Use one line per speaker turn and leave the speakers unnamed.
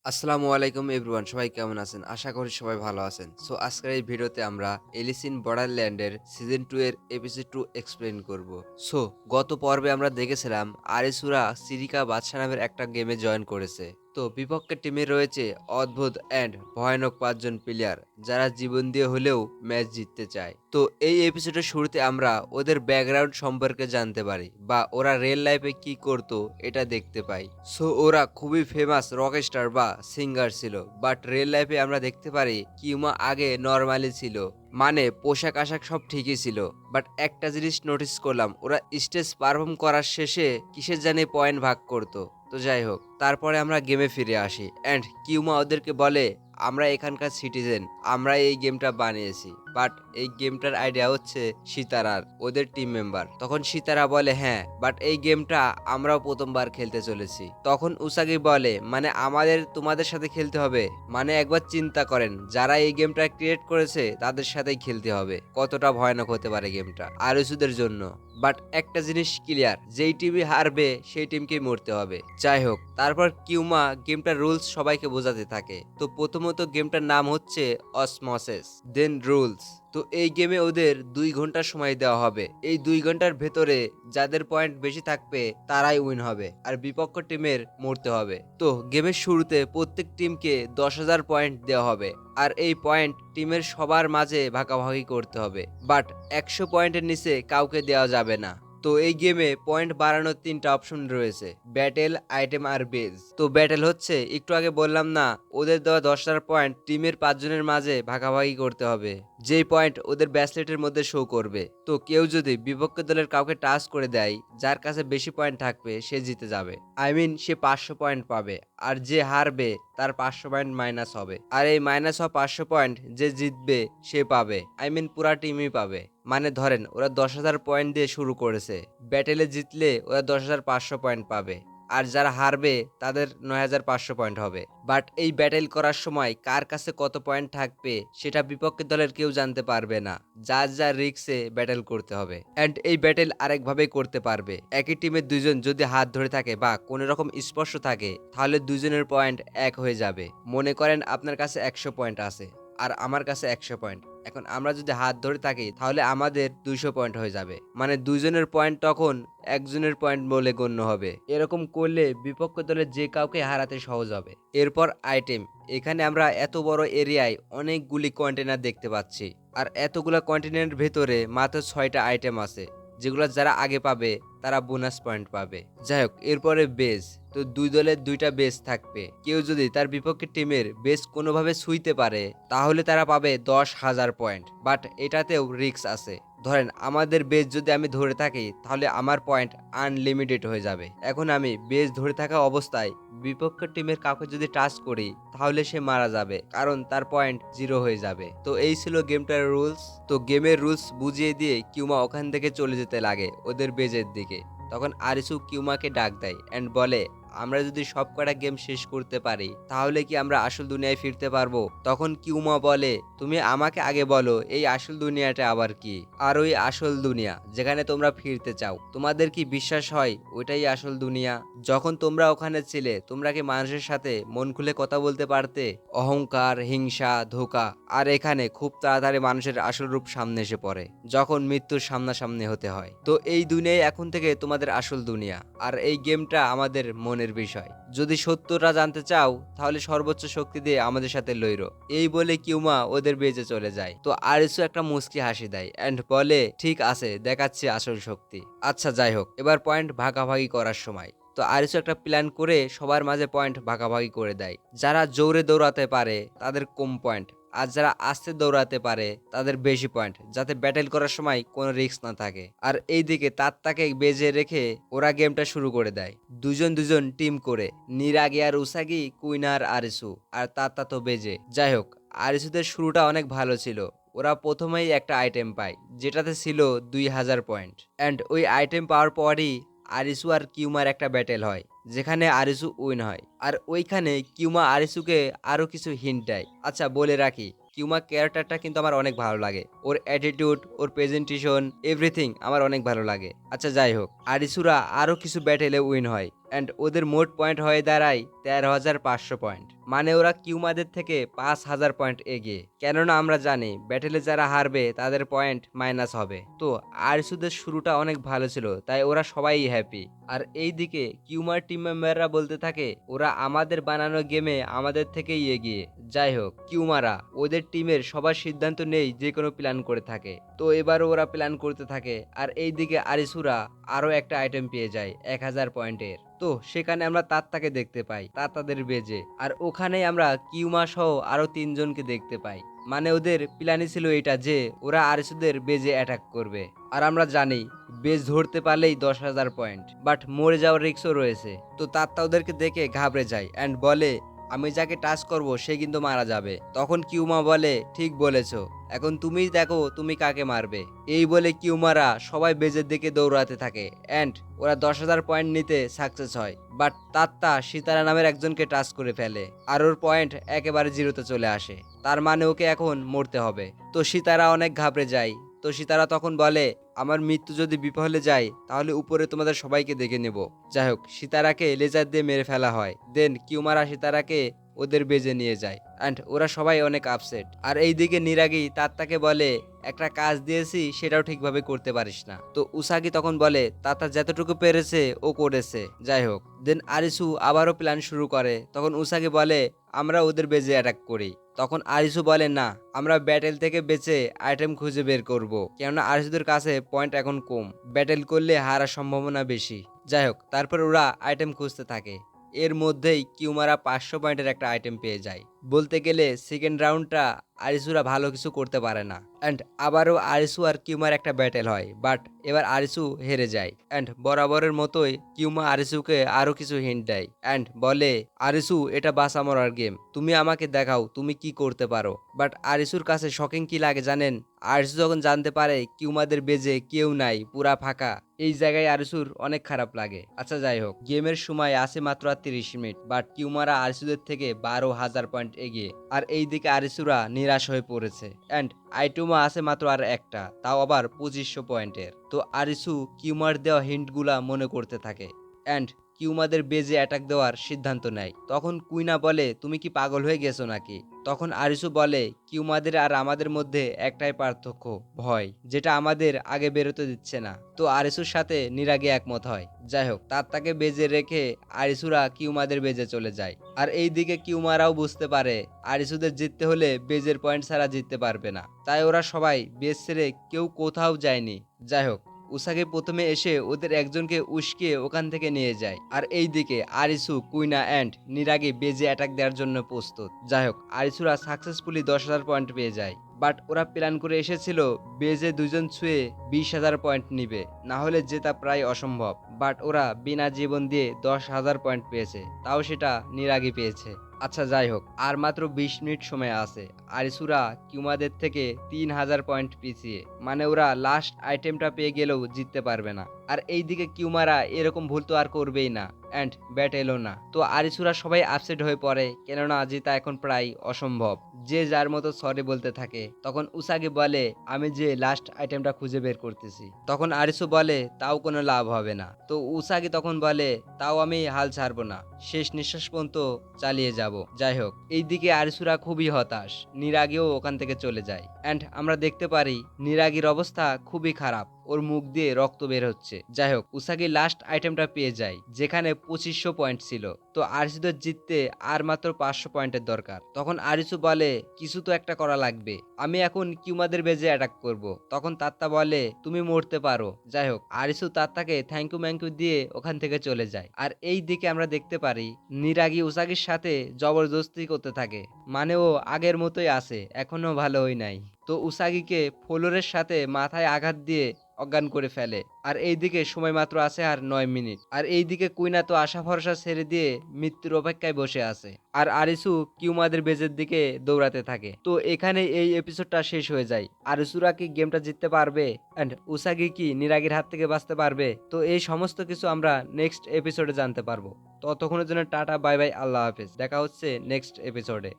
আসসালামু আলাইকুম এভরিওয়ান, সবাই কেমন আছেন? আশা করি সবাই ভালো আছেন। সো আজকের এই ভিডিওতে আমরা এলিস ইন বর্ডারল্যান্ডের সিজন 2 এর এপিসোড 2 এক্সপ্লেইন করব। সো গত পর্বে আমরা দেখেছিলাম আরিসুরা সিরিকা বাদশা নামের একটা গেমে জয়েন করেছে। তো বিপক্ষের টিমে রয়েছে অদ্ভুত অ্যান্ড ভয়ানক 5 জন প্লেয়ার যারা জীবন দিয়ে হলেও ম্যাচ জিততে চায়। তো এই এপিসোডের শুরুতে আমরা ওদের ব্যাকগ্রাউন্ড সম্পর্কে জানতে পারি বা ওরা রিয়েল লাইফে কি করতো এটা দেখতে পাই। সো ওরা খুবই ফেমাস রকস্টার বা সিঙ্গার ছিল, বাট রিয়েল লাইফে আমরা দেখতে পারি কিউমা আগে নর্মালি ছিল, মানে পোশাক আশাক সব ঠিকই ছিল। বাট একটা জিনিস নোটিস করলাম, ওরা স্টেজ পারফর্ম করার শেষে কিসের জানি পয়েন্ট ভাগ করতো। তো যাই হোক, তারপরে আমরা গেমে ফিরে আসি অ্যান্ড কিউমা ওদেরকে বলে আমরা এখানকার সিটিজেন, আমরা এই গেমটা বানিয়েছি। বাট এই গেমটার আইডিয়া হচ্ছে সীতারার, ওদের টিম মেম্বার। তখন সীতারা বলে হ্যাঁ, বাট এই গেমটা আমরাও প্রথমবার খেলতে চলেছি। তখন উসাগি বলে মানে আমাদের তোমাদের সাথে খেলতে হবে? মানে একবার চিন্তা করেন, যারা এই গেমটা ক্রিয়েট করেছে তাদের সাথেই খেলতে হবে। কতটা ভয়ানক হতে পারে গেমটা আরুসুদের জন্য। বাট একটা জিনিস ক্লিয়ার, যেই টিমই হারবে সেই টিমকেই মরতে হবে। যাই হোক, তারপর কিউমা গেমটার রুলস সবাইকে বোঝাতে থাকে। তো প্রথমত গেমটার নাম হচ্ছে অসমসিস, দেন রুলস। তো এই গেমে ওদের 2 ঘন্টা সময় দেওয়া হবে। এই 2 ঘন্টার ভেতরে যাদের পয়েন্ট বেশি থাকবে তারাই উইন হবে, আর বিপক্ষ টিমের মরতে হবে। তো গেমের শুরুতে প্রত্যেক টিমকে 10,000 পয়েন্ট দেওয়া হবে, আর এই পয়েন্ট টিমের সবার মাঝে ভাগাভাগি করতে হবে। বাট 100 পয়েন্টের নিচে কাউকে দেওয়া যাবে না। তো এই গেমে পয়েন্ট বাড়ানোর 3টা অপশন রয়েছে, ব্যাটেল, আইটেম আর বেজ। তো ব্যাটেল হচ্ছে একটু আগে বললাম না, ওদের দেওয়া 10,000 পয়েন্ট টিমের 5 জনের মাঝে ভাগাভাগি করতে হবে, যেই পয়েন্ট ওদের ব্যাসলেটের মধ্যে শো করবে। তো কেউ যদি বিপক্ষ দলের কাউকে টাচ করে দেয়, যার কাছে বেশি পয়েন্ট থাকবে সে জিতে যাবে। আই মিন সে 500 পয়েন্ট পাবে, আর যে হারবে তার 500 পয়েন্ট মাইনাস হবে। আর এই মাইনাস হওয়া 500 পয়েন্ট যে জিতবে সে পাবে, আই মিন পুরা টিমই পাবে। মানে ধরেন ওরা 10,000 পয়েন্ট দিয়ে শুরু করেছে, ব্যাটেলে জিতলে ওরা 10,500 পয়েন্ট পাবে, আর যারা হারবে তাদের 9,500 পয়েন্ট হবে। বাট এই ব্যাটেল করার সময় কার কাছে কত পয়েন্ট থাকবে সেটা বিপক্ষের দলের কেউ জানতে পারবে না, যার যার রিক্সে ব্যাটেল করতে হবে। অ্যান্ড এই ব্যাটেল আরেকভাবে করতে পারবে, একই টিমের 2 জন যদি হাত ধরে থাকে বা কোনো রকম স্পর্শ থাকে, তাহলে 2 জনের পয়েন্ট এক হয়ে যাবে। মনে করেন আপনার কাছে 100 পয়েন্ট আছে আর আমার কাছে 100 পয়েন্ট। এখন আমরা যদি হাত ধরে থাকি তাহলে আমাদের 200 পয়েন্ট হয়ে যাবে, মানে 2 জনের পয়েন্ট তখন একজনের পয়েন্ট বলে গণ্য হবে। এরকম করলে বিপক্ষ দলের যে কাউকে হারাতে সহজ হবে। এরপর আইটেম, এখানে আমরা এত বড় এরিয়ায় অনেকগুলি কন্টেনার দেখতে পাচ্ছি, আর এতগুলা কন্টেনারের ভেতরে মাত্র 6টা আইটেম আছে, যেগুলো যারা আগে পাবে তারা বোনাস পয়েন্ট পাবে। যাই হোক, এরপরে বেজ। তো 2 দলের 2টা বেজ থাকবে, কেউ যদি তার বিপক্ষের টিমের বেজ কোনোভাবে ছুঁইতে পারে তাহলে তারা পাবে 10,000 পয়েন্ট। বাট এটাতেও রিস্ক আছে, ধরেন আমাদের বেজ যদি আমি ধরে থাকি তাহলে আমার পয়েন্ট আনলিমিটেড হয়ে যাবে। এখন আমি বেজ ধরে থাকা অবস্থায় বিপক্ষ টিমের কাউকে যদি টাচ করি তাহলে সে মারা যাবে, কারণ তার পয়েন্ট 0 হয়ে যাবে। তো এই ছিল গেমটার রুলস। তো গেমের রুলস বুঝিয়ে দিয়ে কিউমা ওখান থেকে চলে যেতে লাগে ওদের বেজের দিকে। তখন আরিসু কিউমাকে ডাক দেয় অ্যান্ড বলে আমরা যদি সব কটা গেম শেষ করতে পারি তাহলে কি আমরা আসল দুনিয়ায় ফিরতে পারবো? তখন কিউমা বলে তুমি আমাকে আগে বলো এই আসল দুনিয়াটা আবার কি, আর ওই আসল দুনিয়া যেখানে তোমরা ফিরতে চাও, তোমাদের কি বিশ্বাস হয় ওইটাই আসল দুনিয়া? যখন তোমরা ওখানে ছিলে তোমরা কি মানুষের সাথে মন খুলে কথা বলতে পারতে? অহংকার, হিংসা, ধোঁকা, আর এখানে খুব তাড়াতাড়ি মানুষের আসল রূপ সামনে এসে পড়ে যখন মৃত্যুর সামনাসামনি হতে হয়। তো এই দুনিয়ায় এখন থেকে তোমাদের আসল দুনিয়া, আর এই গেমটা আমাদের মনের বিষয়। যদি সত্যটা জানতে চাও তাহলে সর্বোচ্চ শক্তি দিয়ে আমাদের সাথে লইরো। এই বলে কিউমা ওদের বেজে চলে যায়। তো আরিসু একটা মুচকি হাসি দেয় অ্যান্ড বলে ঠিক আছে, দেখাচ্ছি আসল শক্তি। আচ্ছা যাই হোক, এবার পয়েন্ট ভাগাভাগি করার সময়। তো আরিসু একটা প্ল্যান করে সবার মাঝে পয়েন্ট ভাগাভাগি করে দেয়। যারা জোরে দৌড়াতে পারে তাদের কম পয়েন্ট, আর যারা আস্তে দৌড়াতে পারে তাদের বেশি পয়েন্ট, যাতে ব্যাটেল করার সময় কোনো রিস্ক না থাকে। আর এইদিকে তাকে বেজে রেখে ওরা গেমটা শুরু করে দেয়, 2 জন 2 জন টিম করে। নিরাগি আর উসাগি, কুইন আর আরিসু, আর তাত্তা তো বেজে। যাই হোক, আরিসুদের শুরুটা অনেক ভালো ছিল। ওরা প্রথমেই একটা আইটেম পায় যেটাতে ছিল 2,000 পয়েন্ট, অ্যান্ড ওই আইটেম পাওয়ার পরই আরিসু আর কিউমার একটা ব্যাটেল হয়, যেখানে আরিসু উইন হয়। আর ওইখানে কিউমা আরিসুকে আরো কিছু হিন্ট দেয়। আচ্ছা বলে রাখি, কিউমা ক্যারেক্টারটা কিন্তু আমার অনেক ভালো লাগে। ওর অ্যাটিটিউড, ওর প্রেজেন্টেশন, এভরিথিং আমার অনেক ভালো লাগে। আচ্ছা যাই হোক, আরিসুরা আরও কিছু ব্যাটেলে উইন হয় অ্যান্ড ওদের মোট পয়েন্ট হয়ে দাঁড়ায় 13,500 পয়েন্ট। মানে ওরা কিউমাদের থেকে 5,000 পয়েন্ট এগিয়ে। কেননা আমরা জানি ব্যাটেলে যারা হারবে তাদের পয়েন্ট মাইনাস হবে। তো আরিসুদের শুরুটা অনেক ভালো ছিল, তাই ওরা সবাই হ্যাপি। আর এই দিকে কিউমার টিম মেম্বাররা বলতে থাকে ওরা আমাদের বানানো গেমে আমাদের থেকেই এগিয়ে। যাই হোক, কিউমারা ওদের টিমের সবার সিদ্ধান্ত নেই যে কোনো প্ল্যান করে থাকে। তো এবারও ওরা প্ল্যান করতে থাকে। আর এই দিকে আরিসুরা আরও একটা আইটেম পেয়ে যায় 1,000 পয়েন্টের। তো সেখানে আমরা তাত্তাকে দেখতে পাই, তাদের বেজে। আর ওখানেই আমরা কিউমা সহ আরো 3জনকে দেখতে পাই। মানে ওদের প্ল্যানই ছিল এটা যে ওরা আরিসুদের বেজে অ্যাটাক করবে। আর আমরা জানি বেজ ধরতে পারলেই 10,000 পয়েন্ট, বাট মরে যাওয়ার রিস্কও রয়েছে। তো তাত্তা ওদেরকে দেখে ঘাবড়ে যায় অ্যান্ড বলে আমি যাকে টাচ করব সে কিন্তু মারা যাবে। তখন কিউমা বলে ঠিক বলেছ, এখন তুমিই দেখো তুমি কাকে মারবে। এই বলে কিউমারা সবাই বেজের দিকে দৌড়াতে থাকে অ্যান্ড ওরা 10,000 পয়েন্ট নিতে সাকসেস হয়। বাট তাত্তা সিতারা নামের একজনকে টাচ করে ফেলে আর ওর পয়েন্ট একেবারে জিরোতে চলে আসে। তার মানে ওকে এখন মরতে হবে। তো সিতারা অনেক ঘাবড়ে যায়। তো সিতারা তখন বলে আমার মৃত্যু যদি বিফলে যায় তাহলে উপরে তোমাদের সবাইকে দেখে নেব। যাই হোক, সিতারাকে লেজার দিয়ে মেরে ফেলা হয়। দেন কিউমারা সিতারাকে ওদের বেজে নিয়ে যায় অ্যান্ড ওরা সবাই অনেক আপসেট। আর এইদিকে নিরাগি তাত্তাকে বলে একটা কাজ দিয়েছি সেটাও ঠিকভাবে করতে পারিস না। তো উসাগি তখন বলে তাতা যতটুকু পেরেছে ও করেছে। যাই হোক, দেন আরিসু আবারও প্ল্যান শুরু করে। তখন উসাগি বলে আমরা ওদের বেজে অ্যাটাক করি। তখন আরিসু বলে না, আমরা ব্যাটেল থেকে বেঁচে আইটেম খুঁজে বের করব, কেননা আরিসুদের কাছে পয়েন্ট এখন কম, ব্যাটেল করলে হারার সম্ভাবনা বেশি। যাই হোক, তারপর ওরা আইটেম খুঁজতে থাকে। এর মধ্যেই কিউমারা 500 পয়েন্টের একটা আইটেম পেয়ে যায়। বলতে গেলে সেকেন্ড রাউন্ডটা আরিসুরা ভালো কিছু করতে পারে না অ্যান্ড আবারও আরিসু আর কিউমার একটা ব্যাটেল হয়, বাট এবার আরিসু হেরে যায় অ্যান্ড বরাবরের মতোই কিউমা আরিসুকে আরো কিছু হিন্ট দেয় অ্যান্ড বলে আরিসু এটা বাঁচা মরার গেম, তুমি আমাকে দেখাও তুমি কি করতে পারো। বাট আরিসুর কাছে শকিং কি লাগে জানেন? আরিসু যখন জানতে পারে কিউমাদের বেজে কেউ নাই, পুরা ফাঁকা, এই জায়গায় আরিসুর অনেক খারাপ লাগে। আচ্ছা যাই হোক, গেমের সময় আছে মাত্র 30 মিনিট, বাট কিউমারা আরিসুদের থেকে 12,000 পয়েন্ট এগিয়ে। আর এই দিকে আরিসুরা নিরাশ হয়ে পড়েছে অ্যান্ড আইটুমা আছে মাত্র আর একটা, তাও আবার 2500 পয়েন্টের। তো আরিসু কিউমার দেওয়া হিন্টগুলা মনে করতে থাকে অ্যান্ড কিউমাদের বেজে অ্যাটাক দেওয়ার সিদ্ধান্ত নেয়। তখন কুইনা বলে তুমি কি পাগল হয়ে গেছো নাকি? তখন আরিসু বলে কিউমাদের আর আমাদের মধ্যে একটাই পার্থক্য, ভয়, যেটা আমাদের আগে বেরোতে দিচ্ছে না। তো আরিসুর সাথে নিরাগে একমত হয়। যাই হোক, তাকে বেজে রেখে আরিসুরা কিউমাদের বেজে চলে যায়। আর এই দিকে কিউমারাও বুঝতে পারে আরিসুদের জিততে হলে বেজের পয়েন্ট ছাড়া জিততে পারবে না। তাই ওরা সবাই বেজ ছেড়ে কেউ কোথাও যায়নি। যাই হোক, উসাগে প্রথমে এসে ওদের একজনকে উস্কিয়ে ওখান থেকে নিয়ে যায়। আর এই দিকে আরিসু, কুইনা অ্যান্ড নিরাগি বেজে অ্যাটাক দেওয়ার জন্য প্রস্তুত। যাই হোক, আরিসুরা সাকসেসফুলি 10,000 পয়েন্ট পেয়ে যায়। বাট ওরা প্ল্যান করে এসেছিল বেজে দুজন ছুঁয়ে 20,000 পয়েন্ট নিবে, না হলে জেতা প্রায় অসম্ভব। বাট ওরা বিনা জীবন দিয়ে 10,000 পয়েন্ট পেয়েছে, তাও সেটা নিরাগি পেয়েছে। আচ্ছা যাই হোক, আর মাত্র 20 মিনিট সময় আছে। আরিসুরা কিউমাদের থেকে 3,000 পয়েন্ট পিছিয়ে, মানে ওরা লাস্ট আইটেমটা পেয়ে গেলেও জিততে পারবে না। আর এইদিকে কিউমারা এরকম ভুল তো আর করবেই না অ্যান্ড ব্যাট এলো না। তো আরিসুরা সবাই আপসেট হয়ে পড়ে, কেননা জেতা এখন প্রায় অসম্ভব। যে যার মতো সরি বলতে থাকে। তখন উসাগি বলে আমি যে লাস্ট আইটেমটা খুঁজে বের করতেছি। তখন আরিসু বলে তাও কোনো লাভ হবে না। তো উসাগি তখন বলে তাও আমি হাল ছাড়বো না, শেষ নিঃশ্বাস পর্যন্ত চালিয়ে যাব। যাই হোক, এইদিকে আরিসুরা খুবই হতাশ, নিরাগিও ওখান থেকে চলে যায় অ্যান্ড আমরা দেখতে পারি নিরাগির অবস্থা খুবই খারাপ, ওর মুখ দিয়ে রক্ত বের হচ্ছে। যাই হোক, উসাগি লাস্ট আইটেমটা পেয়ে যায় যেখানে 2500 পয়েন্ট ছিল। তো আরিসুদের জিততে আর মাত্র 500 পয়েন্টের দরকার। তখন আরিসু বলে কিছু তো একটা করা লাগবে, আমি এখন কিউমাদের বেজে অ্যাটাক করব। তখন তাত্তা বলে তুমি মরতে পারো। যাই হোক, আরিসু তাত্তাকে থ্যাংক ইউ দিয়ে ওখান থেকে চলে যায়। আর এই দিকে আমরা দেখতে পারি নিরাগি উসাগির সাথে জবরদস্তি করতে থাকে, মানে ও আগের মতোই আছে, এখনো ভালো হই নাই। তো উসাগিকে ফ্লোরের সাথে মাথায় আঘাত দিয়ে অজ্ঞান করে ফেলে। আর এইদিকে সময় মাত্র আছে আর 9 মিনিট। আর এইদিকে কুইনা তো আশা ভরসা ছেড়ে দিয়ে মৃত্যুর অপেক্ষায় বসে আছে। আর আরিসু কিউমাদের বেজের দিকে দৌড়াতে থাকে। তো এখানে এই এপিসোডটা শেষ হয়ে যায়। আরিসুরা কি গেমটা জিততে পারবে অ্যান্ড উসাগি কি নিরাগির হাত থেকে বাঁচতে পারবে? তো এই সমস্ত কিছু আমরা নেক্সট এপিসোডে জানতে পারবো। ততক্ষণের জন্য টাটা, বাই বাই, আল্লাহ হাফেজ। দেখা হচ্ছে নেক্সট এপিসোডে।